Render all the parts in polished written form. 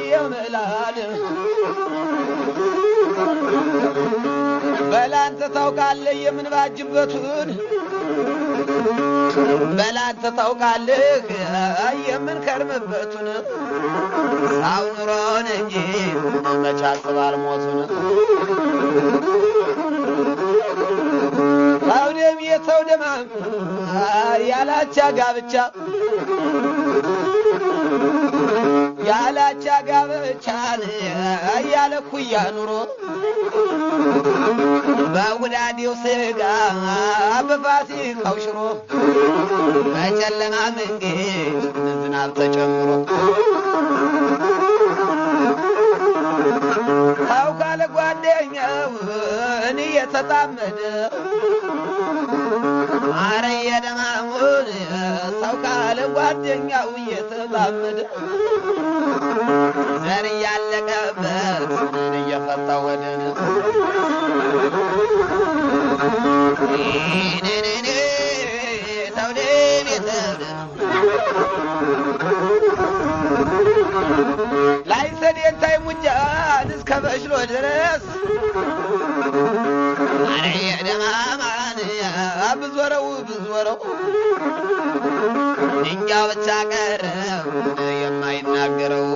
يملال بلانت توقال يمن باجبتون بلانت توقال يمن كرمبتون ሳውኑሮን እንጂ መቻስባል ሞቱን ታውደም የተውደማ ያላቻ ጋብቻ ያላቻ ጋብቻን ያለኩያ ኑሮ ባውዳዲው ስጋ በፋሲካው ሽሮ በጨለማ መንገድ ዝናብ ተጨምሮ ታው ካለ ጓደኛው እኔ የተጣመደ አረ የደማሙን ታው ካለ ጓደኛው የተጣመደ ዘር ያለቀበት ምን እየፈታ ወደነ ኔኔኔ ታውዴ ቤተደ ላይሰድ እንታይ ሙጃን እስከ በሽሎ ድረስ አረ የደማማን ብዙወረው እንጃ ብቻ ቀረ የማይናገረው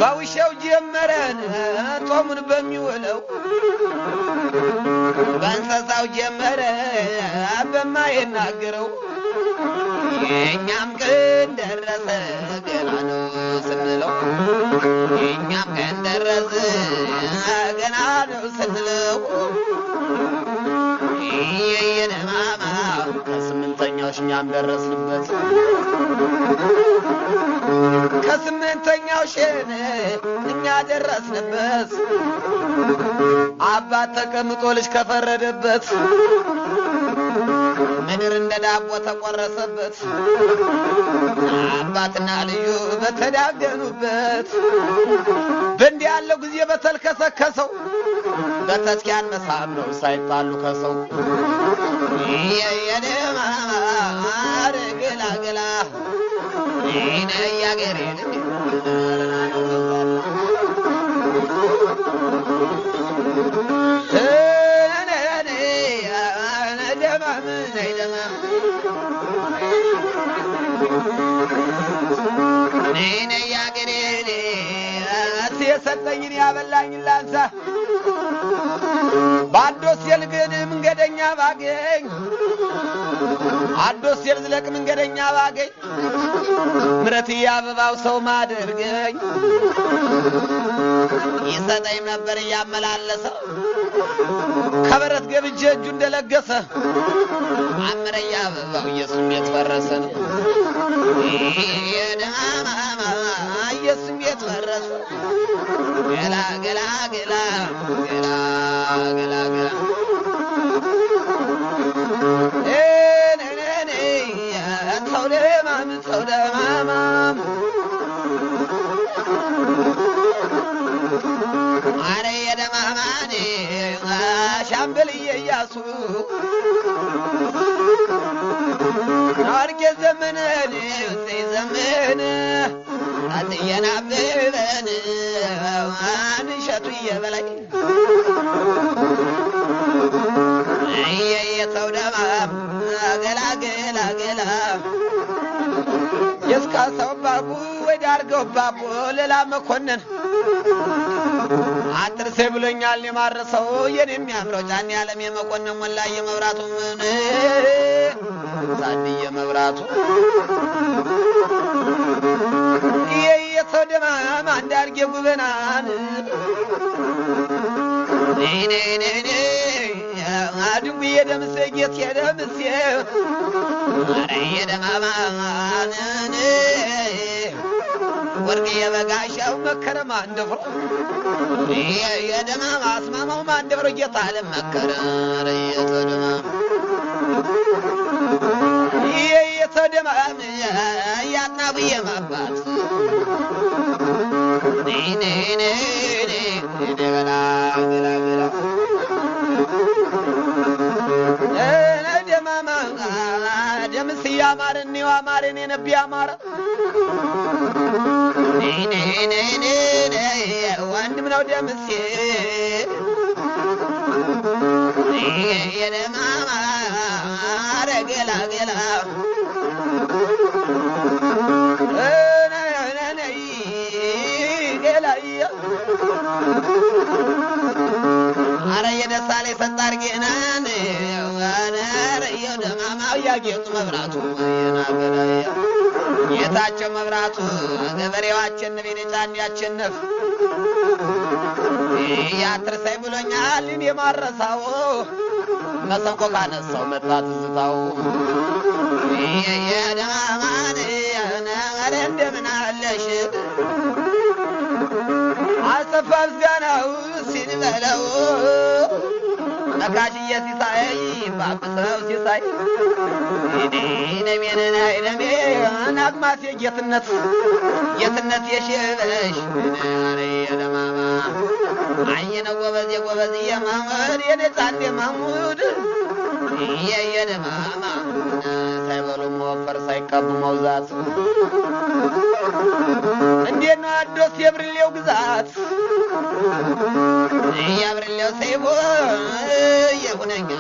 ባውሻው ጀመረን ጦሙን በሚውለው በእንስሳው ጀመረ በማይናገረው የኛም ቀን ደረሰ ገና ነው ስንለው የኛም ቀን ደረሰ ገና ነው ስንለው የየነማማ ከስምንተኛው እኛም ደረስንበት ከስምንተኛው ሸነ እኛ ደረስንበት አባት ተቀምጦ ልጅ ከፈረደበት ምድር እንደ ዳቦ ተቆረሰበት አባትና ልዩ በተዳገኑበት በእንዲህ ያለው ጊዜ በተልከሰከሰው በተስኪያን መሳብ ነው ሳይጣሉ ከሰው የየደማማ ገላገላ እኔ ያገሬን እኔ ያገሬን ሲሰጠኝን ያበላኝ ላንሳ ባዶስ የልግን መንገደኛ ባገኝ አዶስ የልዝለቅ መንገደኛ ባገኝ ምረት ያበባው ሰው ማደርገኝ ይሰጠኝ ነበር ያመላለሰ ከበረት ገብጄ እጁ እንደለገሰ አምረ ያበባው የስሜት ፈረሰ የደማማ የስሜት ፈረሰ ገላ ገላ ገላ ገላ ገላ ገላ እኔ ተውደማማ አረ የደማማኔ ሻምበል ኢያሱ አርጌ ዘመነን ዘመነ አትየናበበን አንሸቱ የበላይ የተውደማም ገላገላ ገላ የስካሰው ባቡ ወዳርገው ባቡ ለላ መኮንን አጥርሴ ብሎኛል የማረሰው የኔ የሚያምረው ጫን ያለም የመኮንን ወላ የመብራቱ ምን ዛዲ የመብራቱ የተውደማም አንዳርጌ ጉበናን ኔ አድሙ የደምሴ ጌት የደምሴ አረ የደማማን ወርቅ የበጋሻው መከረማ እንደፍሮ የደማማ አስማማው ማንደፍሮ ጌታ ለመከረ አረ የተውደማም ያጥናብዬ ማባት ኔ ገላ ገላ ገላ ደማማ ደምስ ያማርን ማነው አማረን የነብይ አማረ ወንድም ነው ደምሴ የደማማ አረገላ ገላ አረ የደሳሌ ሰጣርጌናን አረ የደማማው ያጌጡ መብራቱ የናገራያ የታቸው መብራቱ ገበሬው አቸነፍ የጫን ያቸነፍ ያትርሰይ ብሎኛል እኔ ማረሳው መሰንቆ ካነሳው መጣ ትዝታው የደማማን አረ እንደምን አለሽ አሰፋስ ጋናው ሲልበለው ነካሽየ ሲሳይ ባብሰው ሲሳይ ነሜነና ነሜ ናግማስ የጌትነት የሽበሽ አረ የደማማ አይነ ጎበዝ የጎበዝ የማሙድ የነጻት የማሙድ የደማማ ሳይበሉ መወፈር ሳይቀቡ መውዛት እንዴት ነው አዶስ የብርሌው ግዛት ያብርሌው ሰይቦ የሁነኛ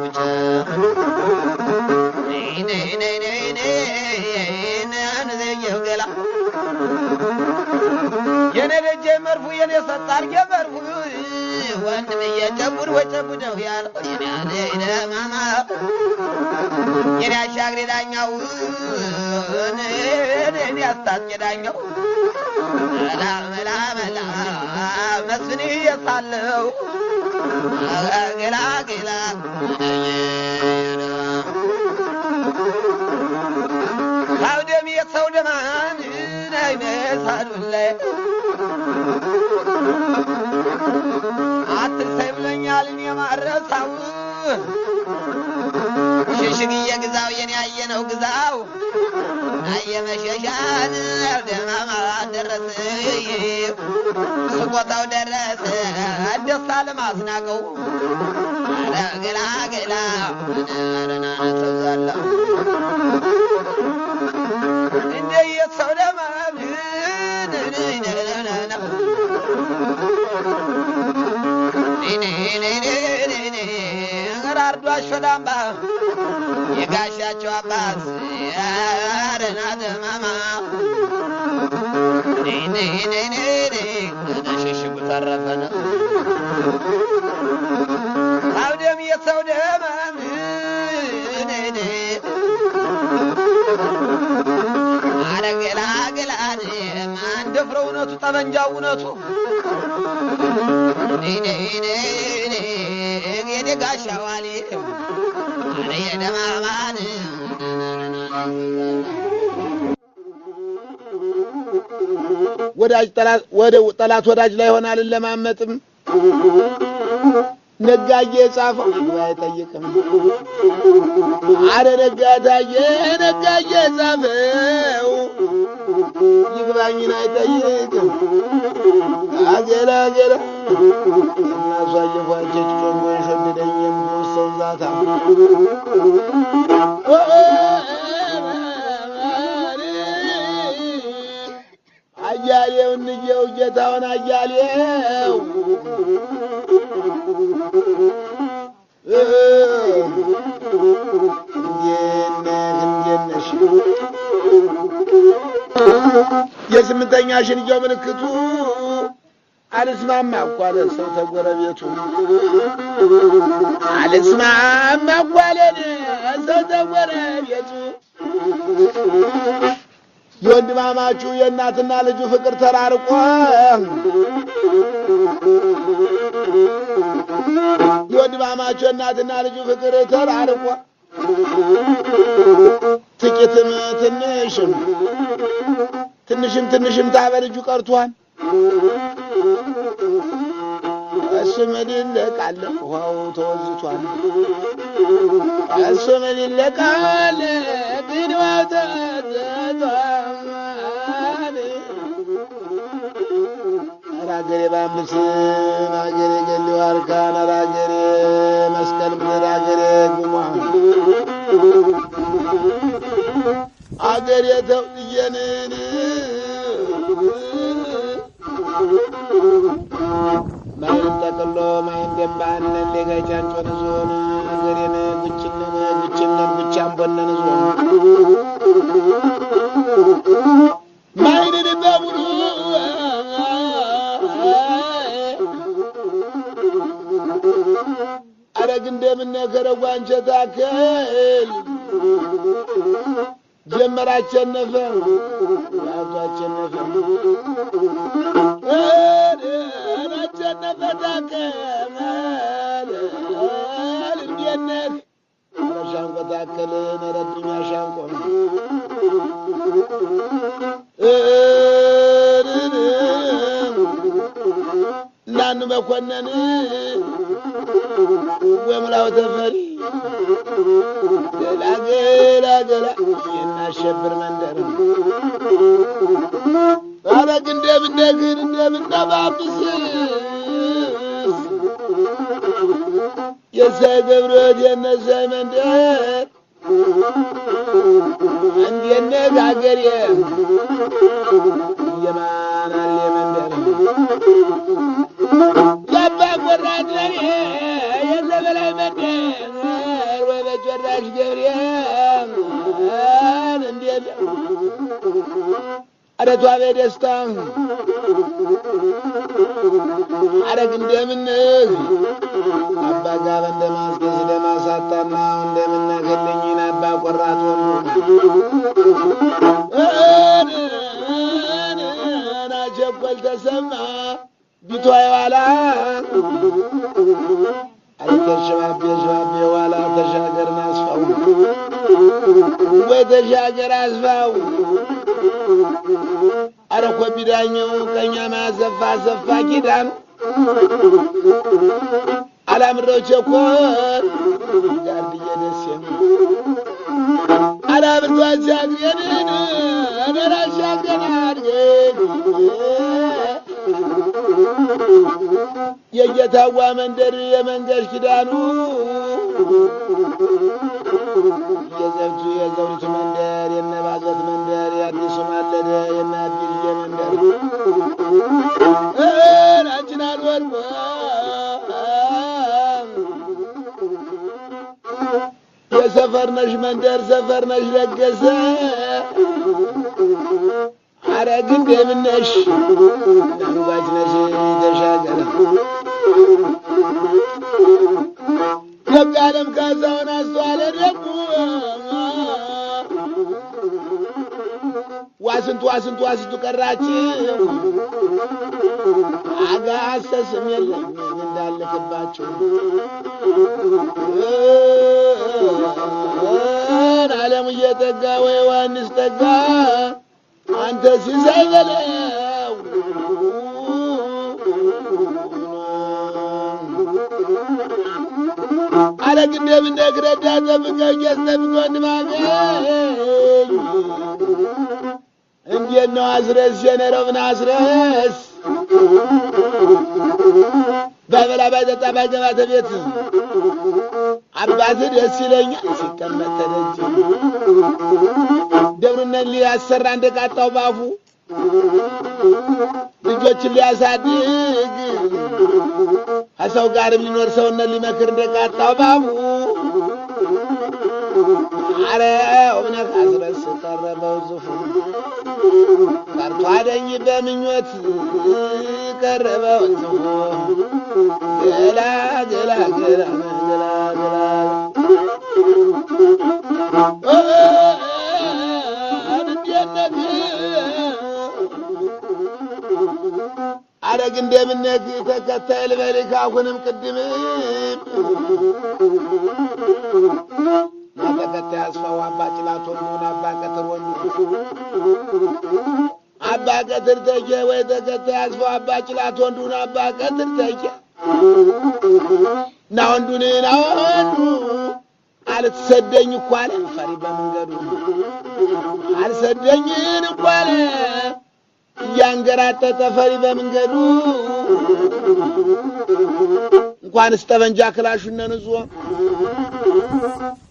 ውጭ ነዘየው ገላ የነደጀ መርፉ የኔ ሰጣር የመርፉ ወንድም የጨቡድ ወጨቡደው ያለው የኔ ማማ የኔ አሻግሬ ዳኛው እኔ አስታስገዳኛው መላ መስኒ የሳለው ገላ ገላ ሳውደም የሰው ደማን አይነሳሉላይ አትርሰይ ብለኛል እኔ ማረሳው ሽሽግዬ ግዛው የኔ ያየነው ግዛው አየመሸሻን ደማማ ደረሰ ስቆታው ደረሰ ደስታ ለማስናቀው ገላ ገላ አረና ተዛላ እንደ የሰው ደማም አርዶ አሾዳምባ የጋሻቸው አባት አረና ደማማ ሽሽጉ ተረፈነ አውደም የሰው ደማም አረገላ ገላን ማን ደፍረው እውነቱ ጠመንጃው እውነቱ የኔ ጋሻዋሊ አረ የደማማን ወዳጅ ጠላት ወዳጅ ላይ ሆናል ለማመጥም ነጋዬ ጻፈው አይጠይቅም አረ ነጋዬ ጻፈው ይግባኝን አይጠይቅም አገላ እናሷየፋቸች ደግሞ የሸምደኝም ሰው ዛታ አያሌው እንየው ጌታውን አያሌው እንዴነሽ የስምንተኛ ሽንጃው ምልክቱ አልስማማ አቋለ ሰው ተጎረቤቱ አልስማማ አቋለ ሰው ተጎረቤቱ የወንድማማቹ የእናትና ልጁ ፍቅር ተራርቆ የወንድማማቹ የእናትና ልጁ ፍቅር ተራርቆ ጥቂትም ትንሽም ታበልጁ ቀርቷል እሱ መድለቃለ ውሃው ተወዝቷል እሱ መድለቃለ ግድዋው ተወዝቷል አራገሬ ባምስን አገሬ ገሊው አርካን አራገሬ መስቀል ምድር አገሬ ጉማ አገር የተውጥየንን ማይን ተቀሎ ማይን ደምባነን ለጋጫንጮን ዞን አገሬን ጉችነን ጉቻምቦነን ዞን ማይን ደምባቡሩ አረግ እንደምነከረው አንቸታከል ጀመራቸነፈ ያቷቸነፈ ታከመል እንዴነህ ሻንቆ ታከል ነረድኛ ሻንቆ እናኑ መኮነን ወምላው ተፈሪ ገላ የናሸብር መንደር አረግ እንደምነግር እንደምናባብስ የሳይ ገብረት የነሳይ መንደር እንዴነህ አገሬ የማናል የመንደር ያባ ቆራጥ ለኔ የዘበላይ መንደር ወይ በጭራሽ ገብርኤል እንዴት አረቷ በደስታ አረግ እንደምነህ አባጋ እንደማስገዝ ለማሳጣና እንደምነገልኝና አባ ቆራጥ ናቸኮል ተሰማ ቢቷ የዋላ አልተሸባቤ ዋላ ተሻገር ናስፋው ወይ ተሻገር አስፋው አረኮ ቢዳኘው ቀኛ ማሰፋ ሰፋ ኪዳን አላምረው ቸኮል ጋርድዬ ደስ የሚል አላምርቷ ሻገርን አደራሻገን አድገን የጌታዋ መንደር የመንገድ ኪዳኑ የዘውዲቱ መንደር የነባዘት መንደር የአዲሱ ማለደ የናድልዬ መንደር አንቺን አልወልቆ የሰፈርነሽ መንደር ሰፈርነሽ ለገሰ አረግ እንደምነሽ አንጓች ነሽ ተሻገረ የቃለም ካሳውን አስተዋለ ደግሞ ዋስንቱ ቀራች አጋሰስም የለም እንዳልክባቸው ዓለም እየጠጋ ወይ ዮሐንስ ጠጋ አንተ ሲሳይ በለው አረግ እንደምነግረዳ ጠብቀኝ ያስጠብቆን ማገኝ እንዴት ነው አስረስ የነረብን አስረስ ባበላ ባይጠጣ ባይገባ ቤት አባት ደስ ይለኛል ሲቀመጥ ተደጅ ደብሩነን ሊያሰራ እንደቃጣው ባፉ ልጆችን ሊያሳድግ ከሰው ጋር ሊኖር ሰውነት ሊመክር እንደቃጣው ባፉ አረ እውነት አስረስ ቀረበው ዙፉ ቀርቷደኝ በምኞት ቀረበው ዙፉ ገላ አረግ እንደምነህ ተከታይ ልበልህ አሁንም ቅድምም ተከታይ አስፋው አባ ጭላት ወንዱን አባ ቀትር አባ ቀትር ተጀ ወይ ተከታይ አስፋው አባ ጭላት ወንዱን አባ ቀትር ተጀ ና ወንዱን አልተሰደኝ እኮ አለ ፈሪ በመንገዱ አልሰደኝን እኮ አለ እያንገራጠጠ ፈሪ በመንገዱ እንኳንስ ጠመንጃ ክላሹን ነንዞ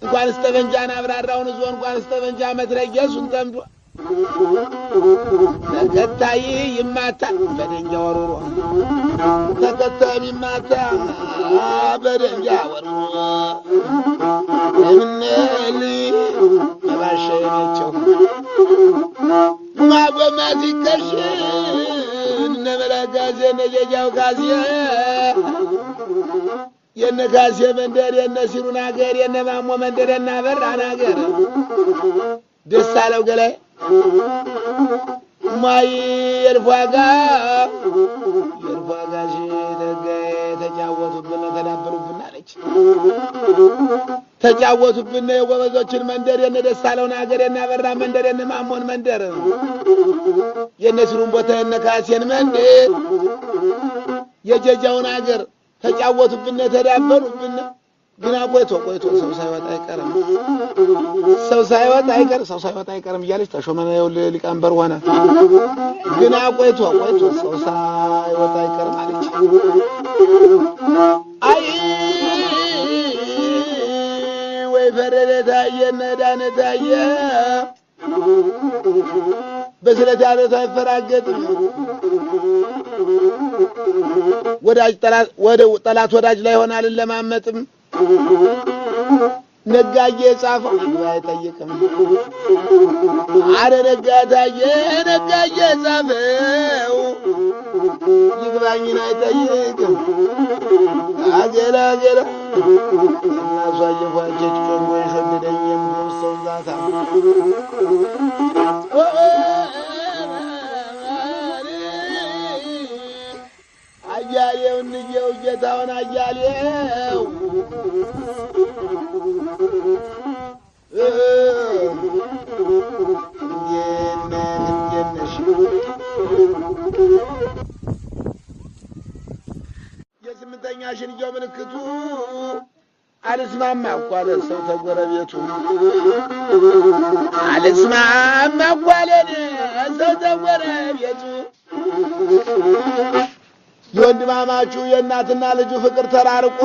እንኳን ስተበንጃን አብራራውን ዞን እንኳን ስተበንጃ መትረየሱን ተምዶ ተከታይ ይማታል በደንጃ ወርሮ ተከታይ ይማታ በደንጃ ወርሮ እምነል ባሸነቸው ማጎማት ይከሽን ነመላጋዜ ነጀጃው ጋዜ የነጋዜ መንደር የነሲሩን ሀገር የነማሞ መንደር የናበራን ሀገር ደስ አለው ገላይ ማይ የርፋጋ ተጫወቱብን ተዳበሉብን አለች ተጫወቱብን የጎበዞችን መንደር የነደስ አለውን ሀገር የናበራ መንደር የነማሞን መንደር የነሲሩን ቦታ የነካሴን መንደር የጀጃውን ሀገር ተጫወቱብን ተዳበሉብን ግና ቆይቶ ሰው ሳይወጣ አይቀርም እያለች ተሾመነ ሊቀመንበር ሆነ ግና ቆይቶ ሰው ሳይወጣ አይቀርም አለች አይ ወይ ፈረደ ታየ ነዳነ ታየ በስለት ያለው አይፈራገጥም ወዳጅ ጠላት ወዳጅ ላይ ሆናል ለማመጥም ነጋዬ ጻፈው አይጠይቅም አረ ነጋዬ ጻፈው ይግባኝን አይጠይቅም አገላ እናሷየፋጀች ቆንጎ ይሸደደኝም ሰው ዛታ አያሌው ንየው ጌታውን አያሌው የስምንተኛ ሽንያው ምልክቱ አልስማማ እኮ አለ ሰው ተጎረቤቱ አልስማማ እኮ አለ ሰው ተጎረቤቱ የወንድማማቹ የእናትና ልጁ ፍቅር ተራርቆ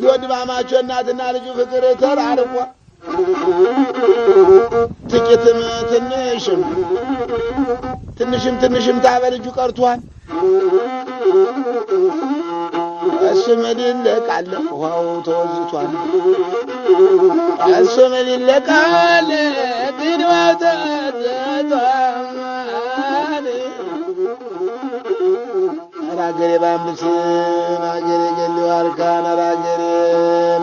የወንድማማቹ የእናትና ልጁ ፍቅር ተራርቆ ጥቂትም ትንሽም ታበልጁ ቀርቷል እሱ መድለቃል ውሃው ተወዝቷል እሱ መድለቃል ግንዋው ተወዝቷል አራገሬ ባምብስን አገሬ ገሊው አርካን አራገሬ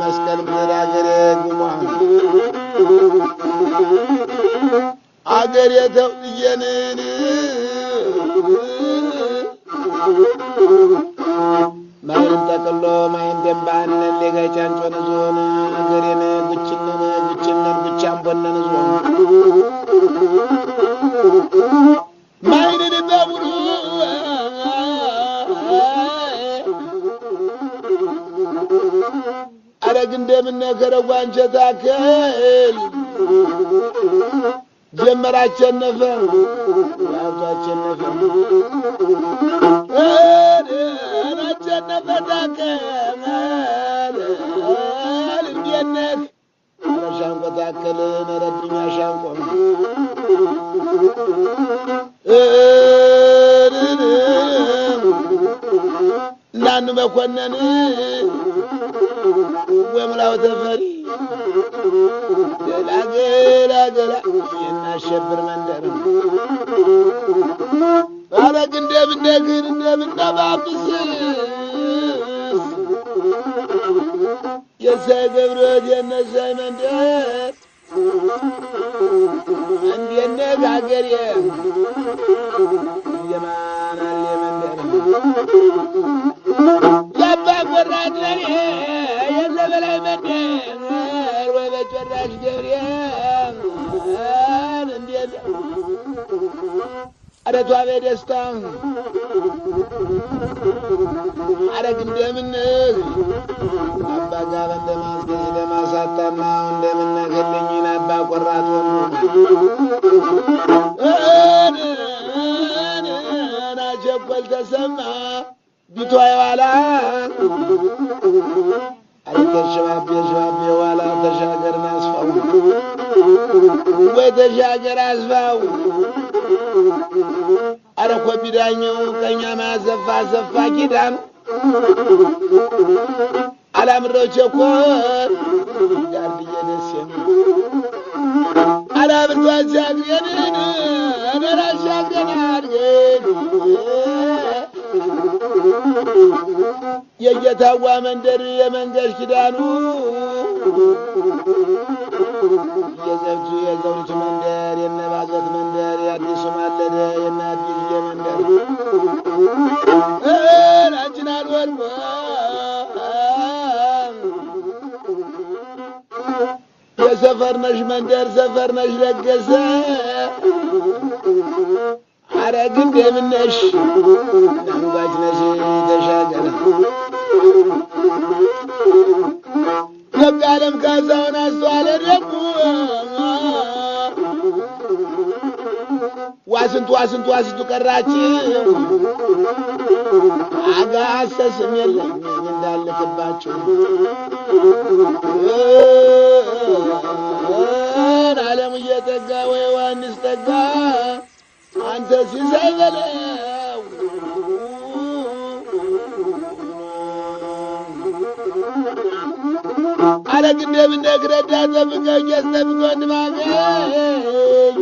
መስቀል ምድር አገሬ ጉሟን አገሬ ተውየንን ማይም ተቀሎ ማይም ደምባን ለጋጫንጮን ዞን አገሬን ጉችነን ጉቻም ቦነን ዞን ማይንን በሙሉ አረግ እንደምን ከረጓንቸ ታከል ጀመራቸነፈ ያዟቸነፈ አራቸነፈ ታከል እንዴነክ አረሻንቆ ታከል ነረድኛ ሻንቆ እናኑ መኮነን ወምላው ተፈሪ ገላ የናሸብር መንደር አረግ እንደምናባብስ የሳይ ገብረት የነሳይ መንደር እንዴነህ አገሬ የማናል የመንደር ያባ ቆራጥ ለኔ የዘበላይ መንደር ወይ በጨራሽ ገብሬ እንዴት አረቷ በደስታ አረግ እንደምንህ አባ ጋር እንደማስገኝ ለማሳጣና እንደምናገለኝን አባ ቆራጥ ናቸኮል ተሰማ ቢቷ የዋላ ተሸባቤ ዋላ ተሻገርን አስፋው ወይ ተሻገር አስፋው አረ ኮቢዳኛው ቀኛ ማዘፋ ዘፋ ኪዳኑ አላምረው ቸኮር ጋር ደስ የሚል አላምረው አዛግየን አደራሻገናል የጌታዋ መንደር የመንገድ ኪዳኑ የዘውዲቱ መንደር የነባዘት መንደር የአዲሱ ማለደ የናቢልዬ መንደር አንቺን አልወርቆ የሰፈርነሽ መንደር ሰፈርነሽ ለገሰ አረግ እንደምነሽ ናንጓች ነሽ ተሻገረ ለቃለም ካዛውን አስተዋለ ደግሞ ዋስንቱ ቀራች አጋሰስም የለኝ እንዳልክባችሁ ዓለም እየጠጋ ወይ ዮሐንስ ጠጋ አንተ ሲሳይ በለው አረግ እንደምነግረዳ ጠብቀኝ ያስጠብቀኝ ማገኝ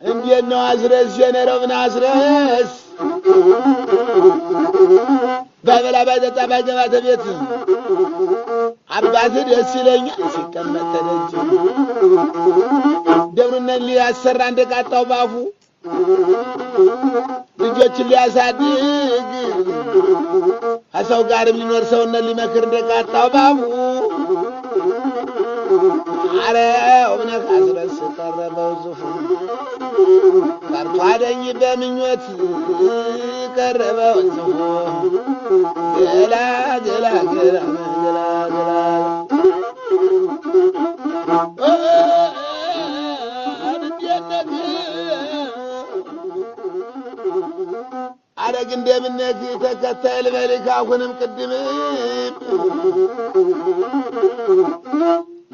እንዴት ነው አስረስ የነረብን አስረስ ባበላ ባጠጣ ባገባ ተቤት አባት ደስ ይለኛል ሲቀመጥ ተደጅ ደብሩን ሊያሰራ እንደቃጣው ባፉ ልጆችን ሊያሳድግ አሰው ጋርም ሊኖር ሰውነት ሊመክር እንደቃጣው ባፉ አረ ኦብነክ አስረስ ቀረበው ዙፉ ቀርቷደኝ በምኞት ቀረበው ዙፉ ገላ አረግ እንደምነክ ተከታይ ልበልክ አሁንም ቅድም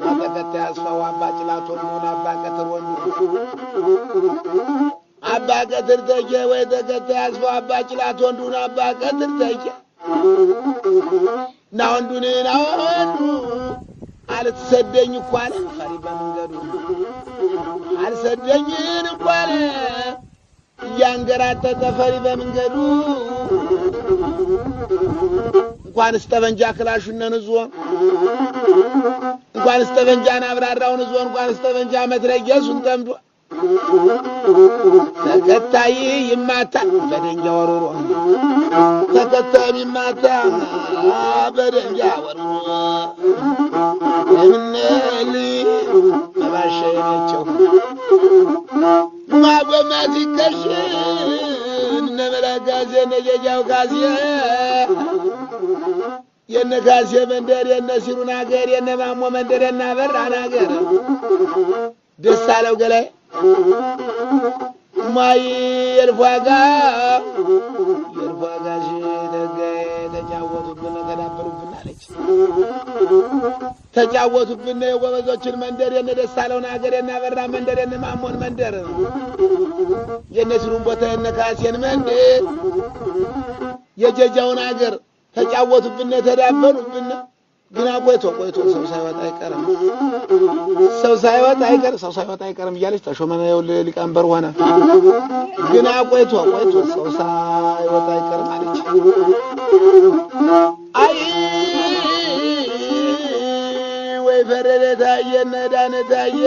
ተከታይ አስፋው አባ ጭላቶ ሆነ አባ ቀትር ወንዱ አባ ቀትር ተጀ ወይ ተከታይ አስፋው አባ ጭላቶ ወንዱ አባ ቀትር ተጀ ናወንዱን አልተሰደኝ እኮ አለ ፈሪ በመንገዱ አልሰደኝን እኮ አለ እያንገራጠጠ ፈሪ በመንገዱ እንኳንስ ጠበንጃ ክላሹነን ዞ እንኳንስ ጠበንጃን አብራራውን ዞ እንኳንስ ጠበንጃ መትረየሱን ጠምዶ ተከታይ ይማታ በደንጃ ወሮሮ ተከታይ ይማታ በደንጃ ወሮሮ እምነሊ ባሸየቸው ማጎማት ይከሽን ነመላጋዜ ነጀጃው ጋዜ የነጋዜ መንደር የነሲሩን ሀገር የነማሞ መንደር የናበራን ሀገር ደስ አለው ገላይ ማይ የልፏጋ ነገይ ተጫወቱብን ተዳበሩብን አለች ተጫወቱብን የጎበዞችን መንደር የነደሳለውን ሀገር የናበራ መንደር የነማሞን መንደር የነሲሩን ቦታ የነካሴን መንደር የጀጃውን ሀገር ተጫወቱብን ተዳበሩብን ግና ቆይቶ ሰው ሳይወጣ አይቀርም እያለች ተሾመ ሊቀመንበር ሆነ ግና ቆይቶ ሰው ሳይወጣ አይቀርም አለች አይ ወይ ፈረደ ታየ ነዳነ ታየ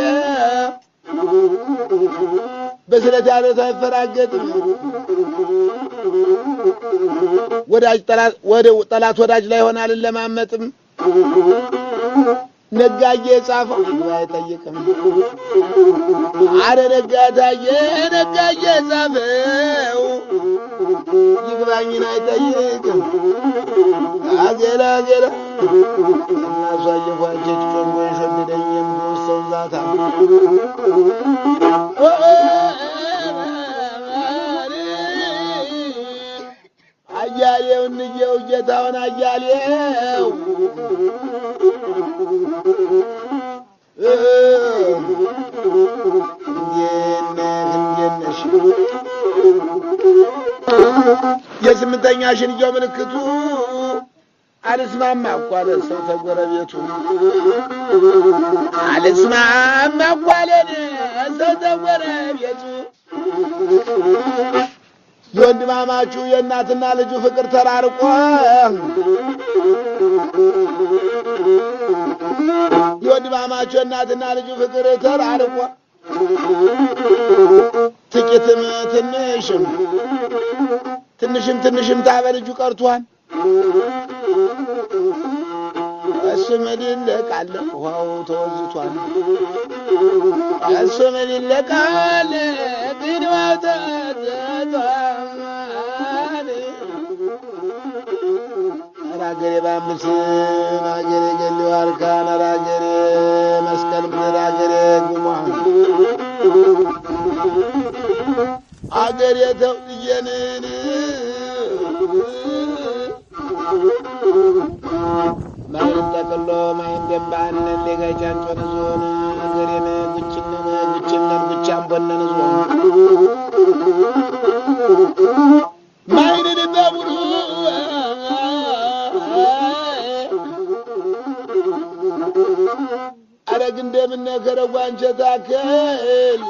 በስለት ያለ ሳይፈራገጥ ወዳጅ ጠላት ወዳጅ ላይ ሆናል ለማመጥም ነጋዬ ጻፈው አይጠይቅም አረ ነጋዬ ጻፈው ይግባኝን አይጠይቅም አገላ እናሷ የፋጀች ቆንጆ ሸምደኝም ወሰው ዛታ አያሌውን ንየው ጌታውን አያሌው እንዴነሽ የስምንተኛ ሽንያው ምልክቱ አልስማማ እኮ አለ ሰው ተጎረቤቱ አልስማማ እኮ አለ ሰው ተጎረቤቱ የወንድማማቹ የእናትና ልጁ ፍቅር ተራርቆ የወንድማማቹ የእናትና ልጁ ፍቅር ተራርቆ ጥቂትም ትንሽም ታበልጁ ቀርቷል እሱ መድለቃለ ውሃው ተወዝቷል እሱ መድለቃለ ግድዋው ተወዝቷል አራገሬ ባምስ አገሬ ገሊው አርካን አራገሬ መስቀል ምድር አገሬ ጉሟን አገሬ ተውየንን ማይን ተቀሎ ማይን ደምባን ለጋጃንቾን ዞን አገሬን ጉችነን ጉቻምቦነን ዞን ማይን ደምባቡሩ አረግ እንደምነከረው አንቸታከል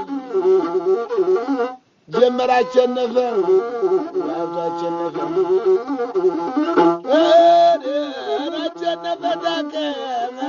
ጀመራቸነፈ ዋቷቸነፈ አራቸነፈ ታከመ